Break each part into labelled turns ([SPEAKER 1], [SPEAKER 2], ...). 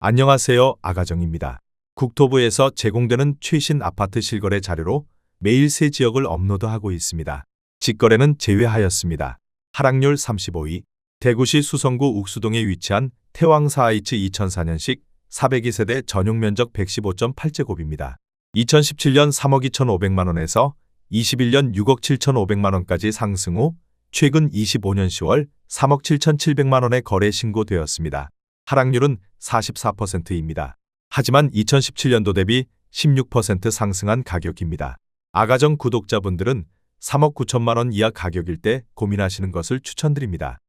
[SPEAKER 1] 안녕하세요. 아가정입니다. 국토부에서 제공되는 최신 아파트 실거래 자료로 매일 새 지역을 업로드하고 있습니다. 직거래는 제외하였습니다. 하락률 35위. 대구시 수성구 욱수동에 위치한 태왕4H 2004년식 402세대 전용 면적 115.8제곱입니다. 2017년 3억 2,500만 원에서 21년 6억 7,500만 원까지 상승 후 최근 25년 10월 3억 7,700만 원에 거래 신고되었습니다. 하락률은 44%입니다. 하지만 2017년도 대비 16% 상승한 가격입니다. 아가정 구독자분들은 3억 9천만 원 이하 가격일 때 고민하시는 것을 추천드립니다.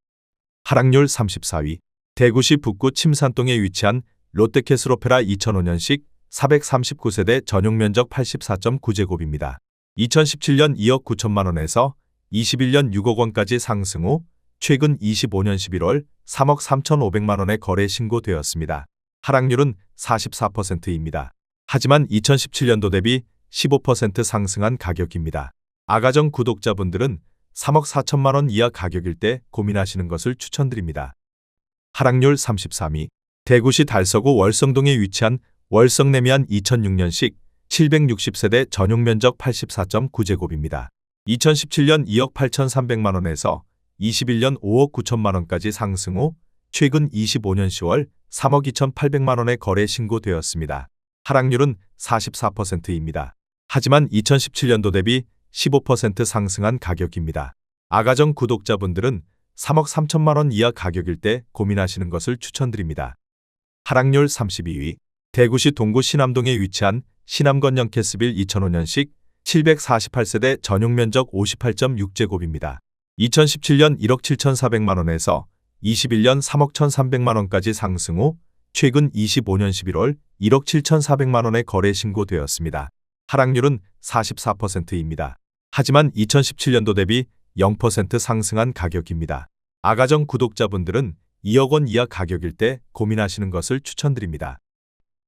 [SPEAKER 1] 하락률 34위. 대구시 북구 침산동에 위치한 롯데캐슬오페라 2005년식 439세대 전용 면적 84.9제곱입니다. 2017년 2억 9천만 원에서 21년 6억 원까지 상승 후 최근 25년 11월 3억 3,500만 원에 거래 신고되었습니다. 하락률은 44%입니다. 하지만 2017년도 대비 15% 상승한 가격입니다. 아가정 구독자분들은 3억 4천만 원 이하 가격일 때 고민하시는 것을 추천드립니다. 하락률 33위. 대구시 달서구 월성동에 위치한 월성내미안 2006년식 760세대 전용 면적 84.9제곱입니다. 2017년 2억 8,300만 원에서 21년 5억 9천만 원까지 상승 후 최근 25년 10월 3억 2,800만 원에 거래 신고되었습니다. 하락률은 44%입니다. 하지만 2017년도 대비 15% 상승한 가격입니다. 아가정 구독자분들은 3억 3천만 원 이하 가격일 때 고민하시는 것을 추천드립니다. 하락률 32위. 대구시 동구 신암동에 위치한 신암건 영캐스빌 2005년식 748세대 전용 면적 58.6제곱입니다. 2017년 1억 7,400만 원에서 21년 3억 1,300만 원까지 상승 후 최근 25년 11월 1억 7,400만 원에 거래 신고되었습니다. 하락률은 44%입니다. 하지만 2017년도 대비 0% 상승한 가격입니다. 아가정 구독자분들은 2억 원 이하 가격일 때 고민하시는 것을 추천드립니다.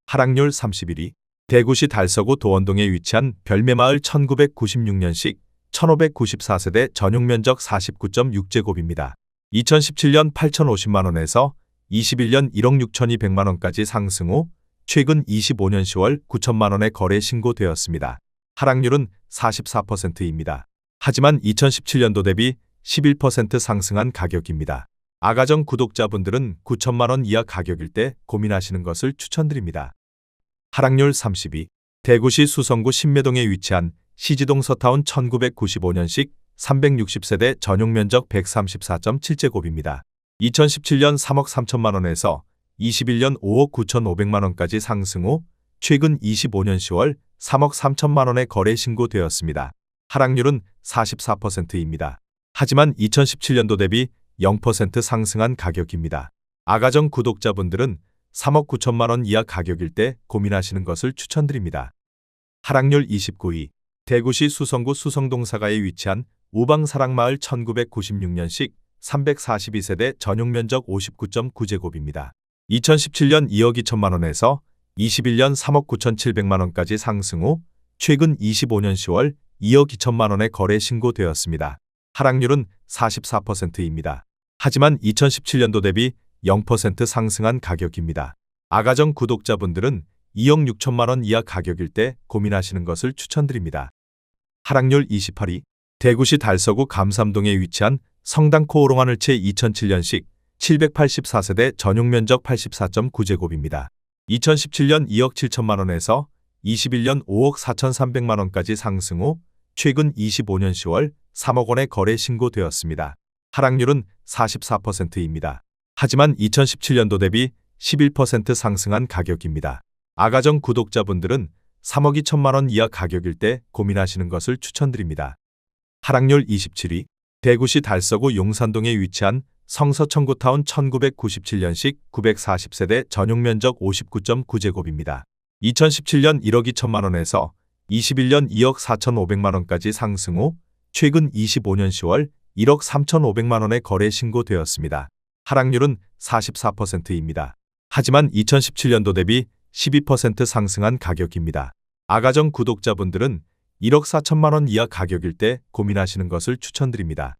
[SPEAKER 1] 하락률 31위. 대구시 달서구 도원동에 위치한 별매마을 1996년식 1594세대 전용 면적 49.6제곱입니다. 2017년 8,050만 원에서 21년 1억 6,200만 원까지 상승 후 최근 25년 10월 9천만 원에 거래 신고되었습니다. 하락률은 44%입니다. 하지만 2017년도 대비 11% 상승한 가격입니다. 아가정 구독자분들은 9천만 원 이하 가격일 때 고민하시는 것을 추천드립니다. 하락률 32. 대구시 수성구 신매동에 위치한 시지동 서타운 1995년식 360세대 전용 면적 134.7제곱입니다. 2017년 3억 3천만 원에서 21년 5억 9,500만 원까지 상승 후 최근 25년 10월 3억 3천만 원에 거래 신고되었습니다. 하락률은 44%입니다. 하지만 2017년도 대비 0% 상승한 가격입니다. 아가정 구독자분들은 3억 9천만 원 이하 가격일 때 고민하시는 것을 추천드립니다. 하락률 29위. 대구시 수성구 수성동사가에 위치한 우방사랑마을 1996년식 342세대 전용 면적 59.9제곱입니다. 2017년 2억 2천만 원에서 21년 3억 9,700만 원까지 상승 후 최근 25년 10월 2억 2천만 원에 거래 신고되었습니다. 하락률은 44%입니다. 하지만 2017년도 대비 0% 상승한 가격입니다. 아가정 구독자분들은 2억 6천만 원 이하 가격일 때 고민하시는 것을 추천드립니다. 하락률 28위. 대구시 달서구 감삼동에 위치한 성당코 오롱하늘채 2007년식 784세대 전용 면적 84.9제곱입니다. 2017년 2억 7천만 원에서 21년 5억 4,300만 원까지 상승 후 최근 25년 10월 3억 원에 거래 신고되었습니다. 하락률은 44%입니다. 하지만 2017년도 대비 11% 상승한 가격입니다. 아가정 구독자분들은 3억 2천만 원 이하 가격일 때 고민하시는 것을 추천드립니다. 하락률 27위. 대구시 달서구 용산동에 위치한 성서청구타운 1997년식 940세대 전용 면적 59.9제곱입니다. 2017년 1억 2천만 원에서 21년 2억 4,500만 원까지 상승 후 최근 25년 10월 1억 3,500만 원에 거래 신고되었습니다. 하락률은 44%입니다. 하지만 2017년도 대비 12% 상승한 가격입니다. 아가정 구독자분들은 1억 4천만 원 이하 가격일 때 고민하시는 것을 추천드립니다.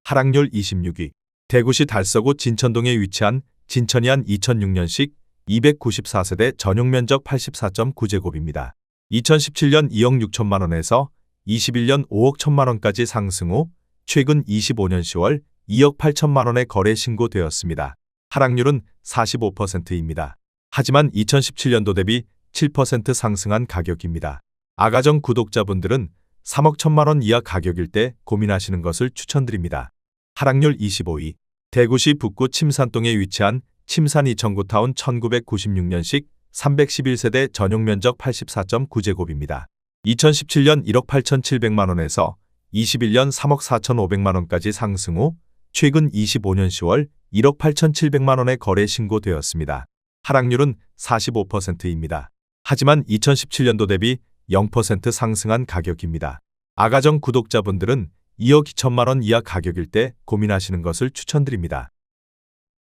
[SPEAKER 1] 하락률 26위. 대구시 달서구 진천동에 위치한 진천이안 2006년식 294세대 전용 면적 84.9제곱입니다. 2017년 2억 6천만 원에서 21년 5억 1천만 원까지 상승 후 최근 25년 10월 2억 8천만 원에 거래 신고되었습니다. 하락률은 45%입니다. 하지만 2017년도 대비 7% 상승한 가격입니다. 아가정 구독자분들은 3억 1천만 원 이하 가격일 때 고민하시는 것을 추천드립니다. 하락률 25위. 대구시 북구 침산동에 위치한 침산 2천구 타운 1996년식 311세대 전용 면적 84.9제곱입니다. 2017년 1억 8,700만 원에서 21년 3억 4,500만 원까지 상승 후 최근 25년 10월 1억 8,700만 원에 거래 신고되었습니다. 하락률은 45%입니다. 하지만 2017년도 대비 0% 상승한 가격입니다. 아가정 구독자분들은 2억 2천만 원 이하 가격일 때 고민하시는 것을 추천드립니다.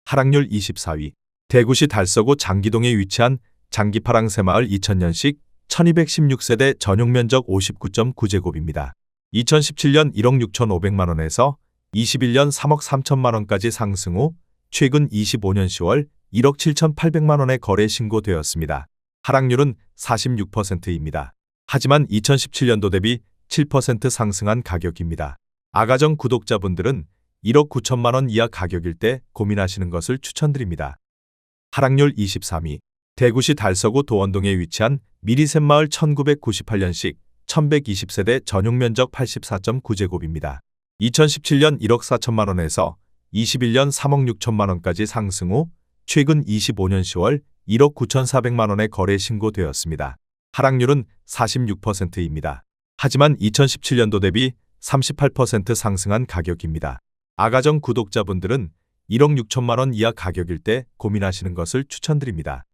[SPEAKER 1] 하락률 24위. 대구시 달서구 장기동에 위치한 장기파랑 새마을 2000년식 1216세대 전용 면적 59.9제곱입니다. 2017년 1억 6,500만 원에서 21년 3억 3천만 원까지 상승 후 최근 25년 10월 1억 7,800만 원에 거래 신고되었습니다. 하락률은 46%입니다. 하지만 2017년도 대비 7% 상승한 가격입니다. 아가정 구독자분들은 1억 9천만 원 이하 가격일 때 고민하시는 것을 추천드립니다. 하락률 23위. 대구시 달서구 도원동에 위치한 미리샘마을 1998년식 1120세대 전용 면적 84.9제곱입니다. 2017년 1억 4천만 원에서 21년 3억 6천만 원까지 상승 후 최근 25년 10월 1억 9,400만 원에 거래 신고되었습니다. 하락률은 46%입니다. 하지만 2017년도 대비 38% 상승한 가격입니다. 아가정 구독자분들은 1억 6천만 원 이하 가격일 때 고민하시는 것을 추천드립니다.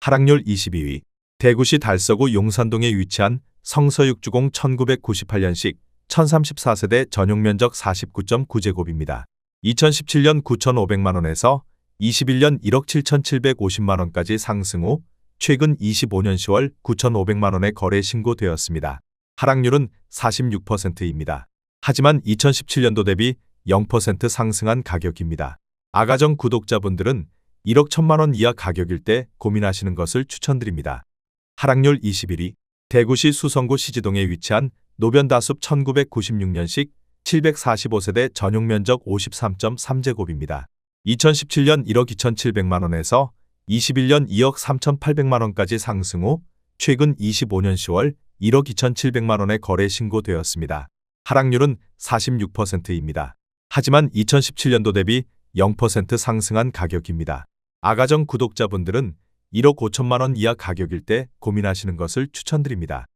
[SPEAKER 1] 하락률 22위. 대구시 달서구 용산동에 위치한 성서육주공 1998년식 1034세대 전용 면적 49.9제곱입니다. 2017년 9,500만 원에서 21년 1억 7,750만 원까지 상승 후 최근 25년 10월 9,500만 원에 거래 신고되었습니다. 하락률은 46%입니다. 하지만 2017년도 대비 0% 상승한 가격입니다. 아가정 구독자분들은 1억 1천만 원 이하 가격일 때 고민하시는 것을 추천드립니다. 하락률 21위. 대구시 수성구 시지동에 위치한 노변다숲 1996년식 745세대 전용 면적 53.3제곱입니다. 2017년 1억 2,700만 원에서 21년 2억 3,800만 원까지 상승 후 최근 25년 10월 1억 2,700만 원에 거래 신고되었습니다. 하락률은 46%입니다. 하지만 2017년도 대비 0% 상승한 가격입니다. 아가정 구독자분들은 1억 5천만 원 이하 가격일 때 고민하시는 것을 추천드립니다.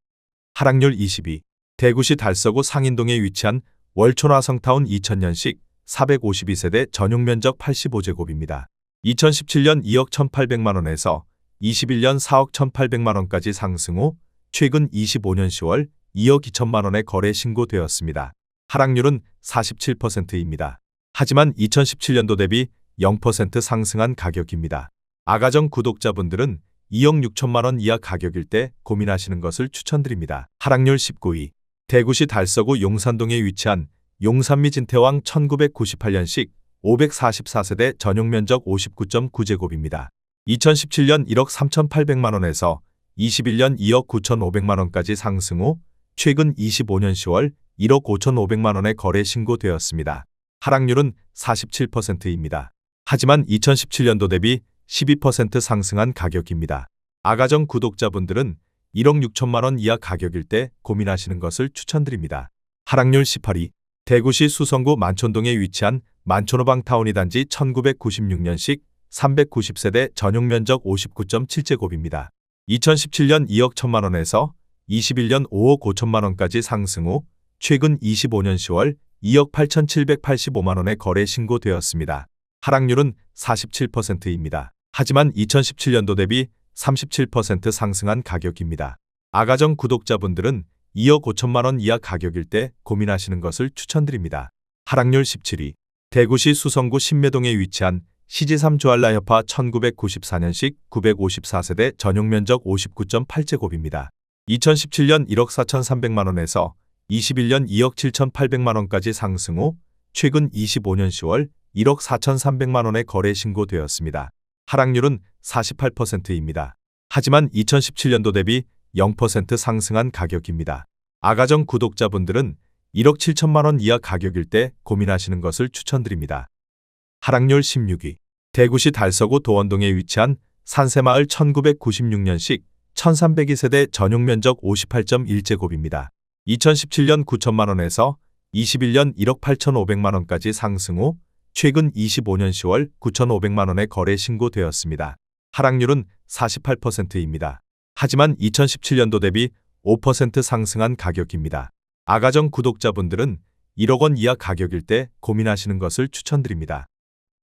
[SPEAKER 1] 하락률 22. 대구시 달서구 상인동에 위치한 월촌화성타운 2000년식 452세대 전용 면적 85제곱입니다. 2017년 2억 1,800만 원에서 21년 4억 1,800만 원까지 상승 후 최근 25년 10월 2억 2천만 원에 거래 신고되었습니다. 하락률은 47%입니다. 하지만 2017년도 대비 0% 상승한 가격입니다. 아가정 구독자분들은 2억 6천만 원 이하 가격일 때 고민하시는 것을 추천드립니다. 하락률 19위. 대구시 달서구 용산동에 위치한 용산미 진태왕 1998년식 544세대 전용 면적 59.9제곱입니다. 2017년 1억 3,800만 원에서 21년 2억 9,500만 원까지 상승 후 최근 25년 10월 1억 5,500만 원에 거래 신고되었습니다. 하락률은 47%입니다. 하지만 2017년도 대비 12% 상승한 가격입니다. 아가정 구독자분들은 1억 6천만 원 이하 가격일 때 고민하시는 것을 추천드립니다. 하락률 18위. 대구시 수성구 만촌동에 위치한 만촌호방 타운이 단지 1996년식 390세대 전용 면적 59.7제곱입니다. 2017년 2억 1천만 원에서 21년 5억 5천만 원까지 상승 후 최근 25년 10월 2억 8,785만 원에 거래 신고되었습니다. 하락률은 47%입니다. 하지만 2017년도 대비 37% 상승한 가격입니다. 아가정 구독자분들은 2억 5천만 원 이하 가격일 때 고민하시는 것을 추천드립니다. 하락률 17위. 대구시 수성구 신매동에 위치한 시지3 조알라협화 1994년식 954세대 전용 면적 59.8제곱입니다. 2017년 1억 4,300만 원에서 21년 2억 7,800만 원까지 상승 후 최근 25년 10월 1억 4,300만 원에 거래 신고되었습니다. 하락률은 48%입니다. 하지만 2017년도 대비 0% 상승한 가격입니다. 아가정 구독자분들은 1억 7천만 원 이하 가격일 때 고민하시는 것을 추천드립니다. 하락률 16위. 대구시 달서구 도원동에 위치한 산세마을 1996년식 1302세대 전용 면적 58.1제곱입니다. 2017년 9천만 원에서 21년 1억 8,500만 원까지 상승 후 최근 25년 10월 9,500만 원에 거래 신고되었습니다. 하락률은 48%입니다. 하지만 2017년도 대비 5% 상승한 가격입니다. 아가정 구독자분들은 1억 원 이하 가격일 때 고민하시는 것을 추천드립니다.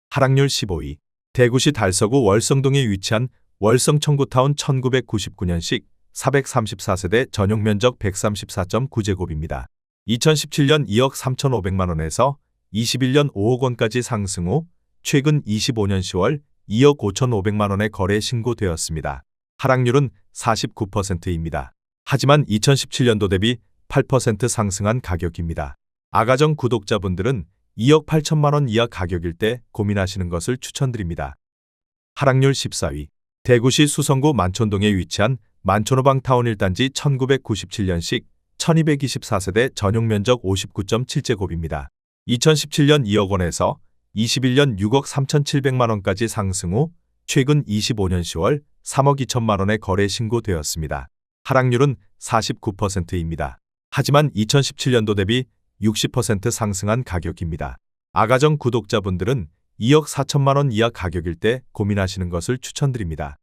[SPEAKER 1] 하락률 15위. 대구시 달서구 월성동에 위치한 월성 청구타운 1999년식 434세대 전용 면적 134.9제곱입니다. 2017년 2억 3,500만 원에서 21년 5억 원까지 상승 후 최근 25년 10월 2억 5,500만 원에 거래 신고되었습니다. 하락률은 49%입니다. 하지만 2017년도 대비 8% 상승한 가격입니다. 아가정 구독자분들은 2억 8천만 원 이하 가격일 때 고민하시는 것을 추천드립니다. 하락률 14위. 대구시 수성구 만촌동에 위치한 만촌호방 타운 1단지 1997년식 1224세대 전용 면적 59.7제곱입니다. 2017년 2억 원에서 21년 6억 3,700만 원까지 상승 후 최근 25년 10월 3억 2천만 원에 거래 신고되었습니다. 하락률은 49%입니다. 하지만 2017년도 대비 60% 상승한 가격입니다. 아가정 구독자분들은 2억 4천만 원 이하 가격일 때 고민하시는 것을 추천드립니다.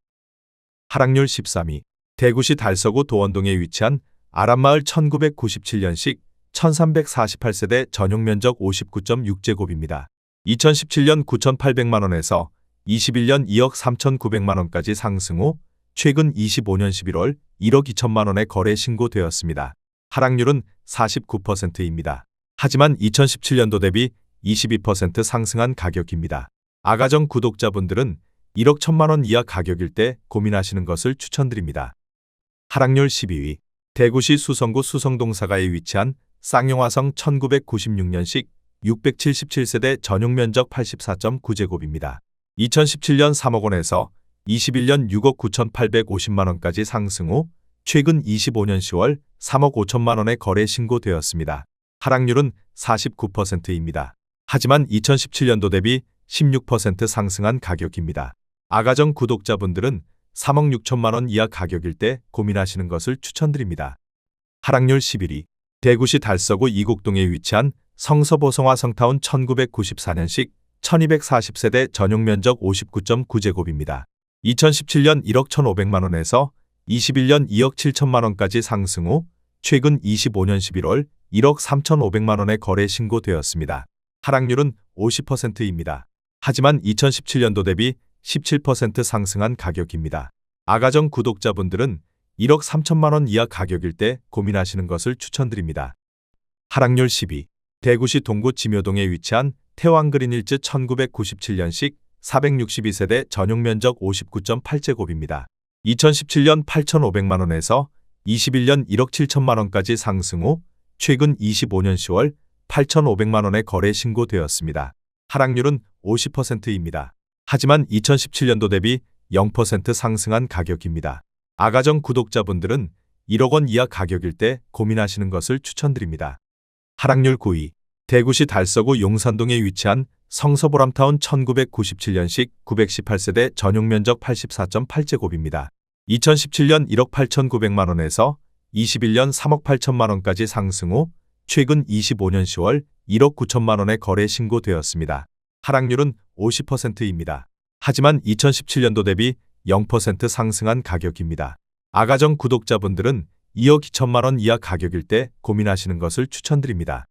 [SPEAKER 1] 하락률 13위. 대구시 달서구 도원동에 위치한 아람마을 1997년식 1348세대 전용 면적 59.6제곱입니다. 2017년 9,800만 원에서 21년 2억 3,900만 원까지 상승 후 최근 25년 11월 1억 2천만 원에 거래 신고되었습니다. 하락률은 49%입니다. 하지만 2017년도 대비 22% 상승한 가격입니다. 아가정 구독자분들은 1억 1천만 원 이하 가격일 때 고민하시는 것을 추천드립니다. 하락률 12위. 대구시 수성구 수성동사가에 위치한 쌍용화성 1996년식 677세대 전용 면적 84.9제곱입니다. 2017년 3억 원에서 21년 6억 9,850만 원까지 상승 후 최근 25년 10월 3억 5천만 원에 거래 신고되었습니다. 하락률은 49%입니다. 하지만 2017년도 대비 16% 상승한 가격입니다. 아가정 구독자분들은 3억 6천만 원 이하 가격일 때 고민하시는 것을 추천드립니다. 하락률 11위. 대구시 달서구 이곡동에 위치한 성서보성화 성타운 1994년식 1240세대 전용 면적 59.9제곱입니다. 2017년 1억 1,500만 원에서 21년 2억 7천만 원까지 상승 후 최근 25년 11월 1억 3,500만 원에 거래 신고되었습니다. 하락률은 50%입니다. 하지만 2017년도 대비 17% 상승한 가격입니다. 아가정 구독자분들은 1억 3천만 원 이하 가격일 때 고민하시는 것을 추천드립니다. 하락률 10위. 대구시 동구 지묘동에 위치한 태왕그린 일즈 1997년식 462세대 전용 면적 59.8제곱입니다. 2017년 8,500만 원에서 21년 1억 7천만 원까지 상승 후 최근 25년 10월 8,500만 원에 거래 신고되었습니다. 하락률은 50%입니다. 하지만 2017년도 대비 0% 상승한 가격입니다. 아가정 구독자분들은 1억 원 이하 가격일 때 고민하시는 것을 추천드립니다. 하락률 9위. 대구시 달서구 용산동에 위치한 성서보람타운 1997년식 918세대 전용 면적 84.8제곱입니다. 2017년 1억 8,900만 원에서 21년 3억 8천만 원까지 상승 후 최근 25년 10월 1억 9천만 원에 거래 신고되었습니다. 하락률은 50%입니다. 하지만 2017년도 대비 0% 상승한 가격입니다. 아가정 구독자분들은 2억 2천만 원 이하 가격일 때 고민하시는 것을 추천드립니다.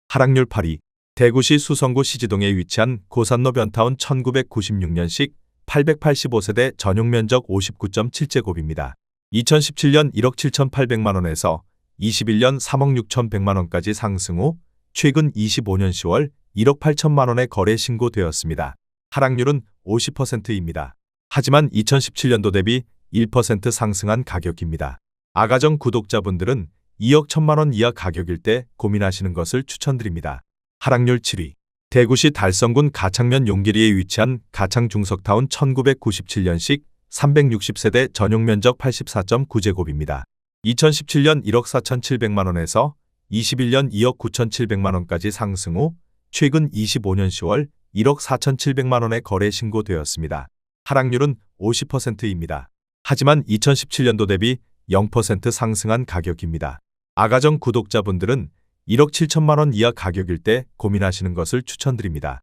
[SPEAKER 1] 하락률 8위. 대구시 수성구 시지동에 위치한 고산로 변타운 1996년식 885세대 전용 면적 59.7제곱입니다. 2017년 1억 7,800만 원에서 21년 3억 6,100만 원까지 상승 후 최근 25년 10월 1억 8천만 원에 거래 신고되었습니다. 하락률은 50%입니다. 하지만 2017년도 대비 1% 상승한 가격입니다. 아가정 구독자분들은 2억 1천만 원 이하 가격일 때 고민하시는 것을 추천드립니다. 하락률 7위. 대구시 달성군 가창면 용기리에 위치한 가창중석타운 1997년식 360세대 전용면적 84.9제곱입니다. 2017년 1억 4,700만 원에서 21년 2억 9,700만 원까지 상승 후 최근 25년 10월 1억 4,700만 원에 거래 신고되었습니다. 하락률은 50%입니다. 하지만 2017년도 대비 0% 상승한 가격입니다. 아가정 구독자분들은 1억 7천만 원 이하 가격일 때 고민하시는 것을 추천드립니다.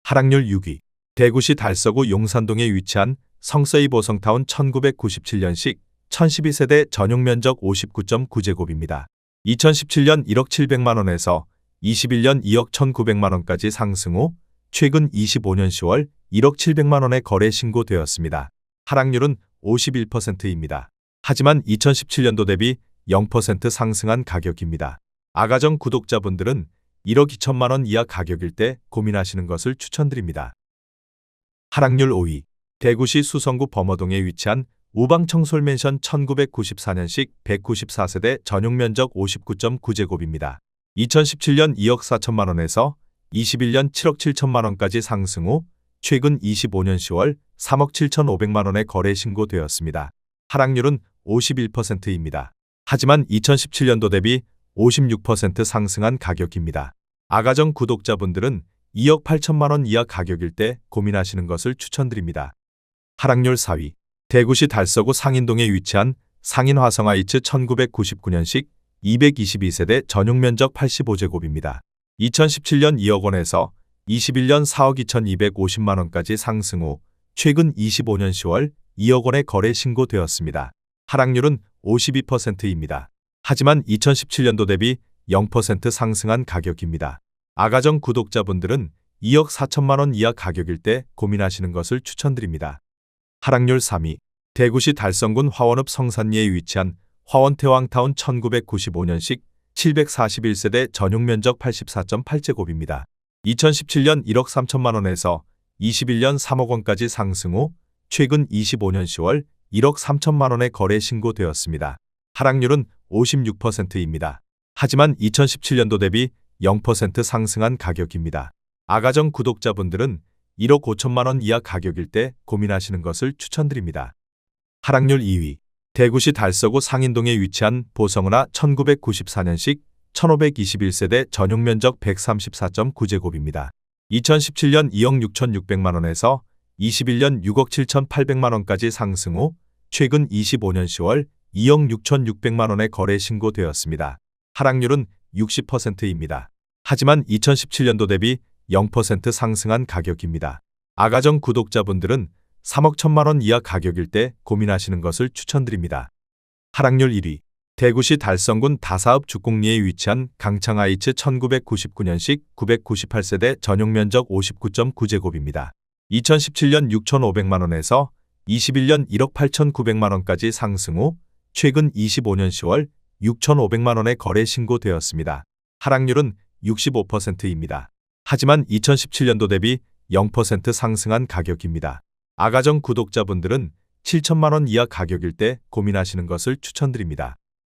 [SPEAKER 1] 하락률 6위. 대구시 달서구 용산동에 위치한 성서이 보성타운 1997년식 1012세대 전용면적 59.9제곱입니다. 2017년 1억 700만 원에서 21년 2억 1,900만 원까지 상승 후 최근 25년 10월 1억 700만 원에 거래 신고되었습니다. 하락률은 51%입니다. 하지만 2017년도 대비 0% 상승한 가격입니다. 아가정 구독자분들은 1억 2천만 원 이하 가격일 때 고민하시는 것을 추천드립니다. 하락률 5위. 대구시 수성구 범어동에 위치한 우방청솔맨션 1994년식 194세대 전용면적 59.9제곱입니다. 2017년 2억 4천만 원에서 21년 7억 7천만 원까지 상승 후 최근 25년 10월 3억 7,500만 원에 거래 신고되었습니다. 하락률은 51%입니다. 하지만 2017년도 대비 56% 상승한 가격입니다. 아가정 구독자분들은 2억 8천만 원 이하 가격일 때 고민하시는 것을 추천드립니다. 하락률 4위. 대구시 달서구 상인동에 위치한 상인화성하이츠 1999년식 222세대 전용면적 85제곱입니다. 2017년 2억 원에서 21년 4억 2,250만 원까지 상승 후 최근 25년 10월 2억 원에 거래 신고되었습니다. 하락률은 52%입니다. 하지만 2017년도 대비 0% 상승한 가격입니다. 아가정 구독자분들은 2억 4천만 원 이하 가격일 때 고민하시는 것을 추천드립니다. 하락률 3위. 대구시 달성군 화원읍 성산리에 위치한 화원태왕타운 1995년식 741세대 전용면적 84.8제곱입니다. 2017년 1억 3천만 원에서 21년 3억 원까지 상승 후 최근 25년 10월 1억 3천만 원에 거래 신고되었습니다. 하락률은 56%입니다. 하지만 2017년도 대비 0% 상승한 가격입니다. 아가정 구독자분들은 1억 5천만 원 이하 가격일 때 고민하시는 것을 추천드립니다. 하락률 2위. 대구시 달서구 상인동에 위치한 보성은하 1994년식 1521세대 전용면적 134.9제곱입니다. 2017년 2억 6,600만 원에서 21년 6억 7,800만 원까지 상승 후 최근 25년 10월 2억 6,600만 원에 거래 신고되었습니다. 하락률은 60%입니다. 하지만 2017년도 대비 0% 상승한 가격입니다. 아가정 구독자분들은 3억 1천만 원 이하 가격일 때 고민하시는 것을 추천드립니다. 하락률 1위. 대구시 달성군 다사읍 죽곡리에 위치한 강창하이츠 1999년식 998세대 전용면적 59.9제곱입니다. 2017년 6,500만 원에서 21년 1억 8,900만 원까지 상승 후 최근 25년 10월 6,500만 원에 거래 신고되었습니다. 하락률은 65%입니다. 하지만 2017년도 대비 0% 상승한 가격입니다. 아가정 구독자분들은 7천만 원 이하 가격일 때 고민하시는 것을 추천드립니다.